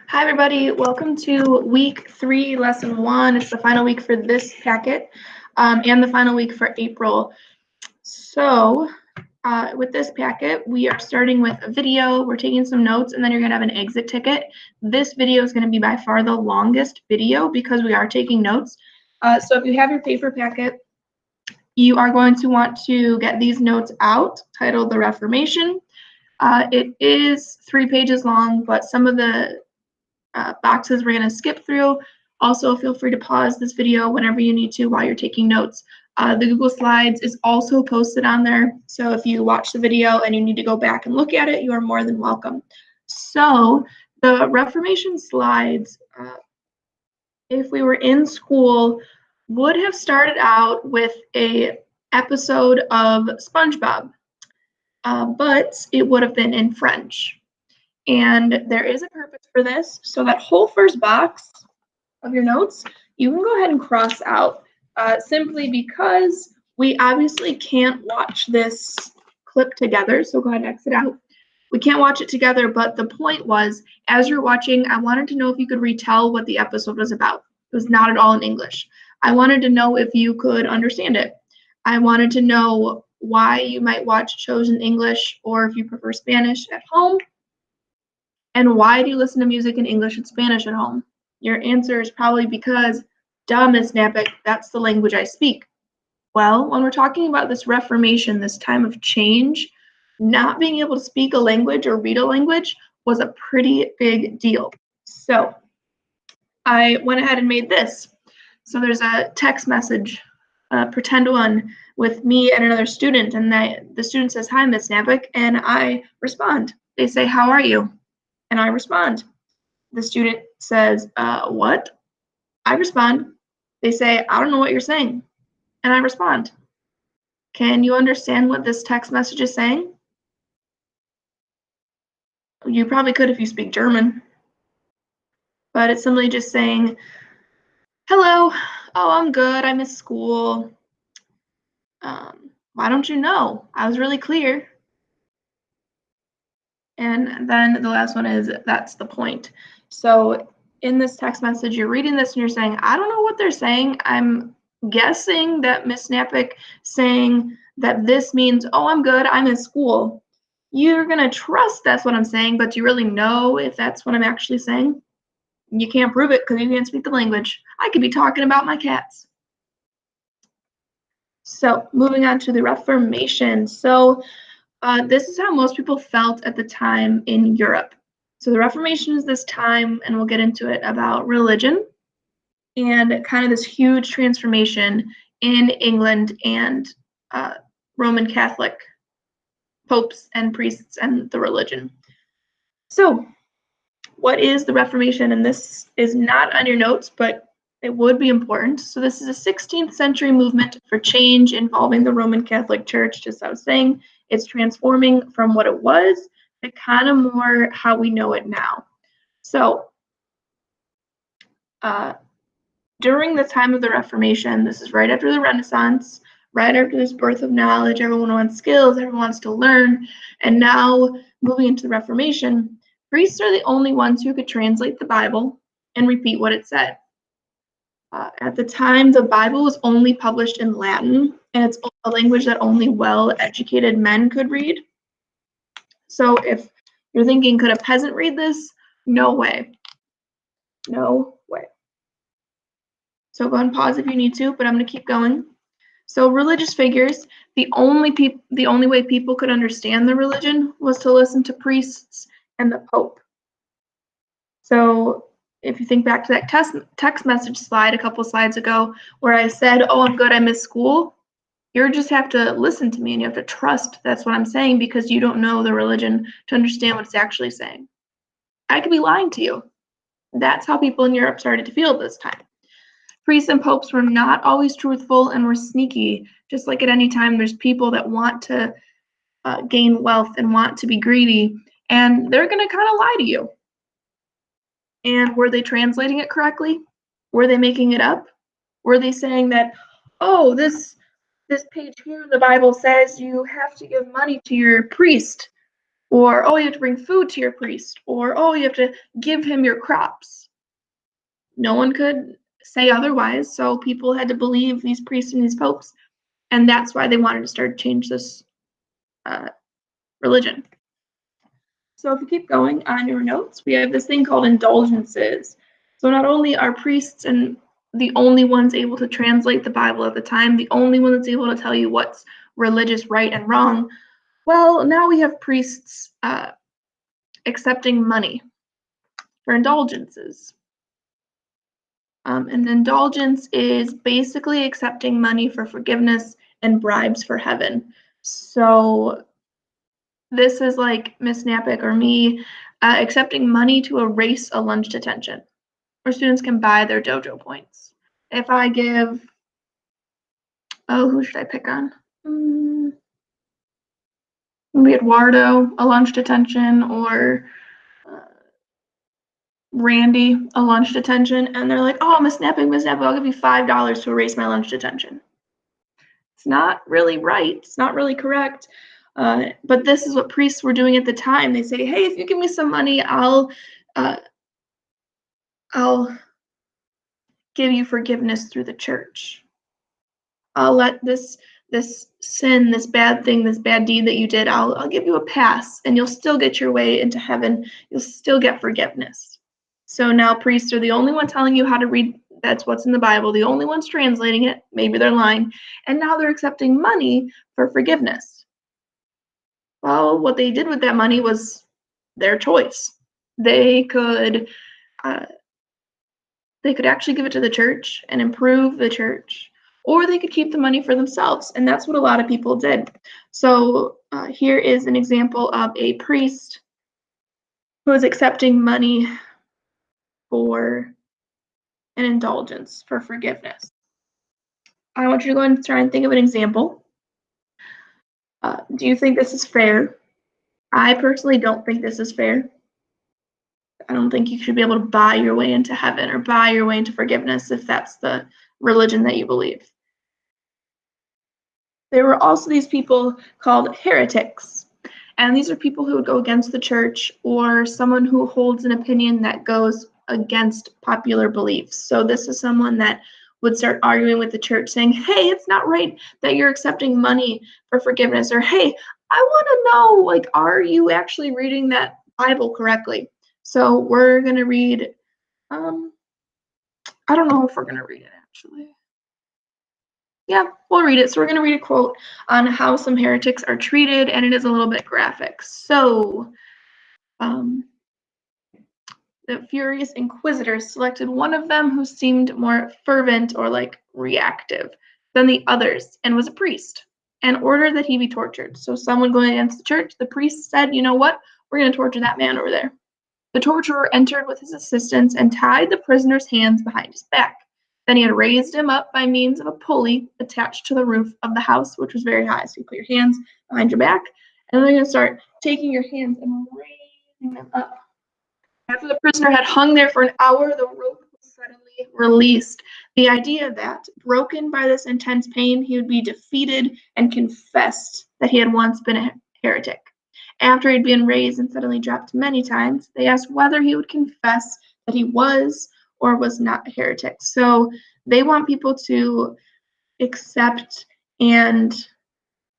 Hi, everybody. Welcome to week 3, lesson 1. It's the final week for this packet and the final week for April. So with this packet, we are starting with a video. We're taking some notes, and then you're going to have an exit ticket. This video is going to be by far the longest video because we are taking notes. So if you have your paper packet, you are going to want to get these notes out, titled The Reformation. It is 3 pages long, but some of the boxes we're going to skip through. Also, feel free to pause this video whenever you need to while you're taking notes. The Google Slides is also posted on there, so if you watch the video and you need to go back and look at it, you are more than welcome. So the Reformation slides, if we were in school, would have started out with a episode of SpongeBob, but it would have been in French. And there is a purpose for this. So that whole first box of your notes, you can go ahead and cross out simply because we obviously can't watch this clip together. So go ahead and exit out. We can't watch it together, but the point was, as you're watching, I wanted to know if you could retell what the episode was about. It was not at all in English. I wanted to know if you could understand it. I wanted to know why you might watch shows in English or if you prefer Spanish at home. And why do you listen to music in English and Spanish at home? Your answer is probably because, duh, Miss Nappick, that's the language I speak. Well, when we're talking about this Reformation, this time of change, not being able to speak a language or read a language was a pretty big deal. So I went ahead and made this. So there's a text message, pretend one, with me and another student, and the student says, "Hi, Miss Nappick," and I respond. They say, "How are you?" And I respond. The student says, what? I respond. They say, I don't know what you're saying. And I respond. Can you understand what this text message is saying? You probably could if you speak German. But it's simply just saying, hello, oh, I'm good, I miss school. Why don't you know? I was really clear. And then the last one is, that's the point. So in this text message, you're reading this and you're saying, I don't know what they're saying. I'm guessing that Miss Nappick saying that this means, oh, I'm good, I'm in school. You're going to trust that's what I'm saying, but do you really know if that's what I'm actually saying? You can't prove it because you can't speak the language. I could be talking about my cats. So moving on to the Reformation. So this is how most people felt at the time in Europe. So the Reformation is this time, and we'll get into it, about religion and kind of this huge transformation in England and Roman Catholic popes and priests and the religion. So what is the Reformation? And this is not on your notes, but it would be important. So this is a 16th century movement for change involving the Roman Catholic Church, just as I was saying. It's transforming from what it was to kind of more how we know it now. So during the time of the Reformation, this is right after the Renaissance, right after this birth of knowledge, everyone wants skills, everyone wants to learn, and now moving into the Reformation, priests are the only ones who could translate the Bible and repeat what it said. At the time, the Bible was only published in Latin, and it's a language that only well-educated men could read. So if you're thinking, could a peasant read this? No way. No way. So go ahead and pause if you need to, but I'm going to keep going. So religious figures, the only way people could understand the religion was to listen to priests and the Pope. So if you think back to that text message slide a couple slides ago where I said, oh, I'm good, I miss school, you just have to listen to me and you have to trust that's what I'm saying because you don't know the religion to understand what it's actually saying. I could be lying to you. That's how people in Europe started to feel this time. Priests and popes were not always truthful and were sneaky. Just like at any time, there's people that want to gain wealth and want to be greedy, and they're going to kind of lie to you. And were they translating it correctly? Were they making it up? Were they saying that, oh, this page here in the Bible says you have to give money to your priest? Or, oh, you have to bring food to your priest. Or, oh, you have to give him your crops. No one could say otherwise, so people had to believe these priests and these popes, and that's why they wanted to start to change this religion. So if you keep going on your notes, we have this thing called indulgences. So not only are priests and the only ones able to translate the Bible at the time, the only one that's able to tell you what's religious right and wrong, well, now we have priests accepting money for indulgences. An indulgence is basically accepting money for forgiveness and bribes for heaven. So this is like Miss Napick or me accepting money to erase a lunch detention, where students can buy their dojo points. If I give, oh, who should I pick on? Maybe Eduardo a lunch detention, or Randy a lunch detention, and they're like, oh, Miss Napick, I'll give you $5 to erase my lunch detention. It's not really right. It's not really correct. But this is what priests were doing at the time. They say, hey, if you give me some money, I'll give you forgiveness through the church. I'll let this sin, this bad thing, this bad deed that you did, I'll give you a pass, and you'll still get your way into heaven. You'll still get forgiveness. So now priests are the only one telling you how to read. That's what's in the Bible. The only ones translating it. Maybe they're lying. And now they're accepting money for forgiveness. Well, what they did with that money was their choice. They could actually give it to the church and improve the church, or they could keep the money for themselves, and that's what a lot of people did. So here is an example of a priest who is accepting money for an indulgence, for forgiveness. I want you to go and try and think of an example. Do you think this is fair? I personally don't think this is fair. I don't think you should be able to buy your way into heaven or buy your way into forgiveness if that's the religion that you believe. There were also these people called heretics, and these are people who would go against the church, or someone who holds an opinion that goes against popular beliefs. So this is someone that would start arguing with the church, saying, hey, it's not right that you're accepting money for forgiveness, or hey, I want to know, like, are you actually reading that Bible correctly? So we're going to read, I don't know if we're going to read it actually. Yeah, we'll read it. So we're going to read a quote on how some heretics are treated, and it is a little bit graphic. So the furious inquisitors selected one of them who seemed more fervent or like reactive than the others, and was a priest, and ordered that he be tortured. So someone going against the church, the priest said, you know what, we're going to torture that man over there. The torturer entered with his assistants and tied the prisoner's hands behind his back. Then he had raised him up by means of a pulley attached to the roof of the house, which was very high. So you put your hands behind your back, and then you're going to start taking your hands and raising them up. After the prisoner had hung there for an hour, the rope was suddenly released. The idea that, broken by this intense pain, he would be defeated and confessed that he had once been a heretic. After he'd been raised and suddenly dropped many times, they asked whether he would confess that he was or was not a heretic. So they want people to accept and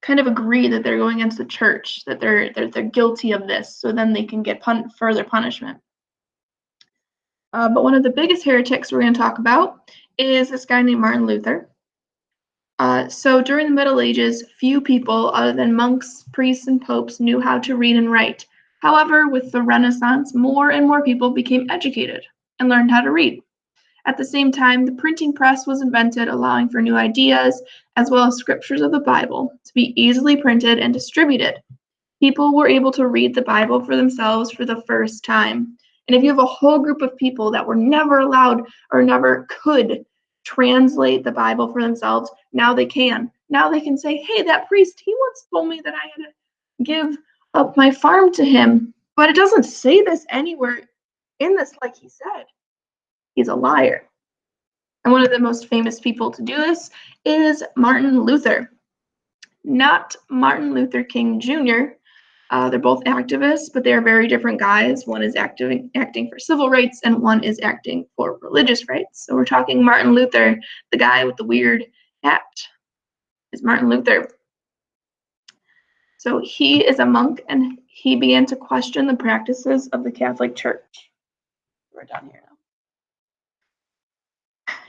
kind of agree that they're going against the church, that they're guilty of this, so then they can get further punishment. But one of the biggest heretics we're going to talk about is this guy named Martin Luther. So during the Middle Ages, few people other than monks, priests, and popes knew how to read and write. However, with the Renaissance, more and more people became educated and learned how to read. At the same time, the printing press was invented, allowing for new ideas, as well as scriptures of the Bible, to be easily printed and distributed. People were able to read the Bible for themselves for the first time. And if you have a whole group of people that were never allowed or never could translate the Bible for themselves, now they can. Now they can say, hey, that priest, he once told me that I had to give up my farm to him, but it doesn't say this anywhere in this like he said. He's a liar. And one of the most famous people to do this is Martin Luther. Not Martin Luther King Jr., They're both activists, but they are very different guys. One is acting for civil rights, and one is acting for religious rights. So we're talking Martin Luther, the guy with the weird hat, is Martin Luther. So he is a monk, and he began to question the practices of the Catholic Church. We're down here now.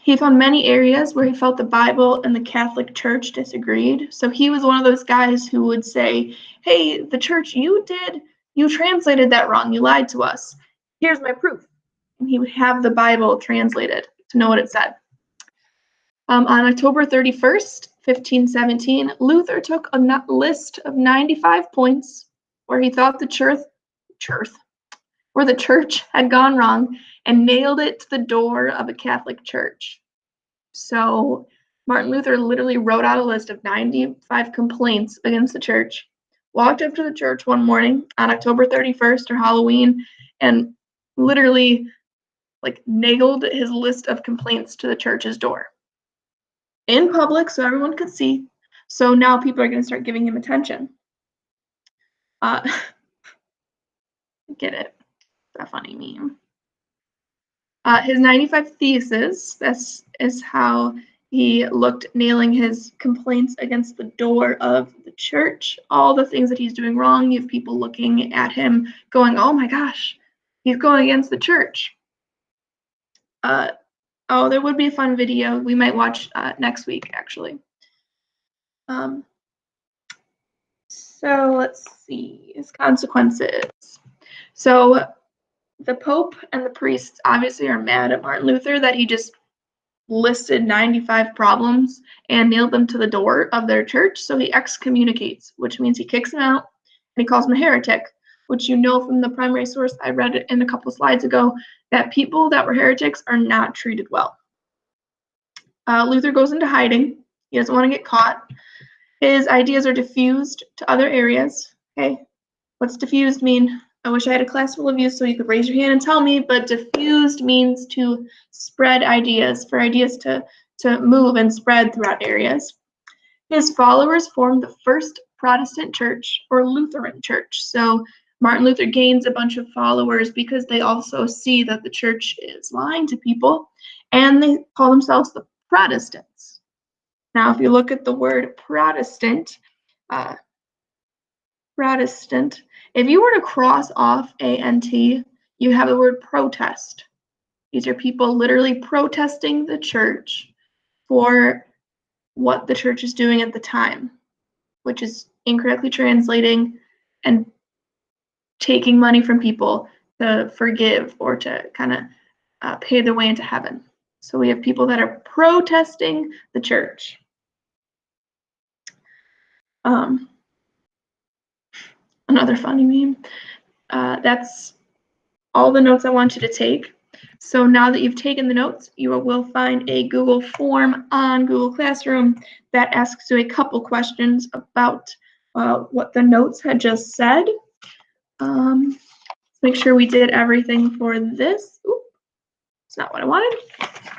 He found many areas where he felt the Bible and the Catholic Church disagreed. So he was one of those guys who would say, hey, the church, you translated that wrong. You lied to us. Here's my proof. And he would have the Bible translated to know what it said. On October 31st, 1517, Luther took a list of 95 points where he thought the church had gone wrong and nailed it to the door of a Catholic church. So Martin Luther literally wrote out a list of 95 complaints against the church, walked up to the church one morning on October 31st or Halloween, and literally nailed his list of complaints to the church's door in public so everyone could see. So now people are going to start giving him attention. Get it? It's a funny meme. His 95 Theses, this is how he looked, nailing his complaints against the door of the church, all the things that he's doing wrong. You have people looking at him going, oh my gosh, he's going against the church. There would be a fun video we might watch next week, actually. So let's see, his consequences. So the Pope and the priests obviously are mad at Martin Luther that he just listed 95 problems and nailed them to the door of their church. So he excommunicates, which means he kicks him out, and he calls him a heretic, which you know from the primary source I read it in a couple slides ago, that people that were heretics are not treated well. Luther goes into hiding. He doesn't want to get caught. His ideas are diffused to other areas. Okay, what's diffused mean? I wish I had a class full of you so you could raise your hand and tell me, but diffused means to spread ideas, for ideas to move and spread throughout areas. His followers formed the first Protestant church or Lutheran church. So Martin Luther gains a bunch of followers because they also see that the church is lying to people, and they call themselves the Protestants. Now, if you look at the word Protestant, if you were to cross off A-N-T, you have the word protest. These are people literally protesting the church for what the church is doing at the time, which is incorrectly translating and taking money from people to forgive or to kind of pay their way into heaven. So we have people that are protesting the church. Another funny meme. That's all the notes I want you to take. So now that you've taken the notes, you will find a Google form on Google Classroom that asks you a couple questions about what the notes had just said. Let's make sure we did everything for this. Oop, it's not what I wanted.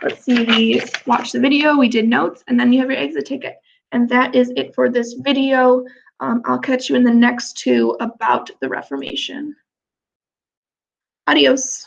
Let's see, we watched the video, we did notes, and then you have your exit ticket. And that is it for this video. I'll catch you in the next two about the Reformation. Adios.